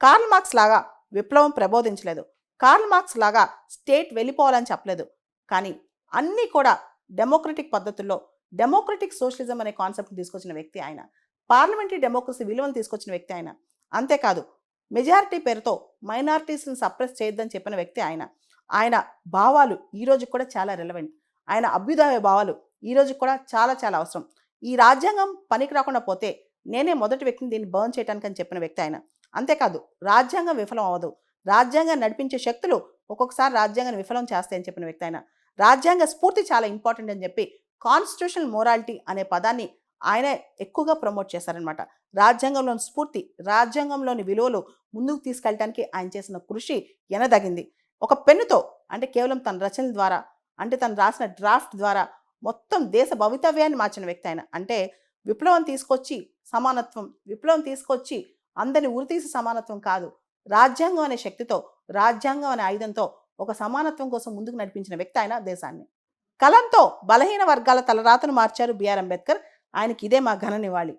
Karl Marx లాగా విప్లవం ప్రబోధించలేదు. Karl Marx లాగా స్టేట్ వెళ్ళిపోవాలని చెప్పలేదు. కానీ అన్నీ కూడా డెమోక్రటిక్ పద్ధతుల్లో డెమోక్రటిక్ సోషలిజం అనే కాన్సెప్ట్ని తీసుకొచ్చిన వ్యక్తి ఆయన. పార్లమెంటరీ డెమోక్రసీ విలువను తీసుకొచ్చిన వ్యక్తి ఆయన. అంతేకాదు మెజారిటీ పేరుతో మైనారిటీస్ని సప్రెస్ చేయొద్దని చెప్పిన వ్యక్తి ఆయన. ఆయన భావాలు ఈరోజు కూడా చాలా రెలవెంట్. ఆయన అభ్యుదయ భావాలు ఈరోజు కూడా చాలా చాలా అవసరం. ఈ రాజ్యాంగం పనికి రాకుండా పోతే నేనే మొదటి వ్యక్తిని దీన్ని బర్న్ చేయడానికి అని చెప్పిన వ్యక్తి ఆయన. అంతేకాదు రాజ్యాంగం విఫలం అవ్వదు. రాజ్యాంగాన్ని నడిపించే శక్తులు ఒక్కొక్కసారి రాజ్యాంగాన్ని విఫలం చేస్తాయని చెప్పిన వ్యక్తి ఆయన. రాజ్యాంగ స్ఫూర్తి చాలా ఇంపార్టెంట్ అని చెప్పి కాన్స్టిట్యూషనల్ మోరాలిటీ అనే పదాన్ని ఆయనే ఎక్కువగా ప్రమోట్ చేశారనమాట. రాజ్యాంగంలోని స్ఫూర్తి, రాజ్యాంగంలోని విలువలు ముందుకు తీసుకెళ్ళడానికి ఆయన చేసిన కృషి ఎనదగింది. ఒక పెన్నుతో అంటే కేవలం తన రచనల ద్వారా, అంటే తను రాసిన డ్రాఫ్ట్ ద్వారా మొత్తం దేశ భవితవ్యాన్ని మార్చిన వ్యక్తి ఆయన. అంటే విప్లవం తీసుకొచ్చి సమానత్వం, విప్లవం తీసుకొచ్చి అందరిని ఉరితీసి సమానత్వం కాదు, రాజ్యాంగం అనే శక్తితో, రాజ్యాంగం అనే ఆయుధంతో ఒక సమానత్వం కోసం ముందుకు నడిపించిన వ్యక్తి ఆయన దేశాన్ని. కలంతో బలహీన వర్గాల తలరాతను మార్చారు బిఆర్ అంబేద్కర్. ఆయనకి ఇదే మా ఘన నివాళి.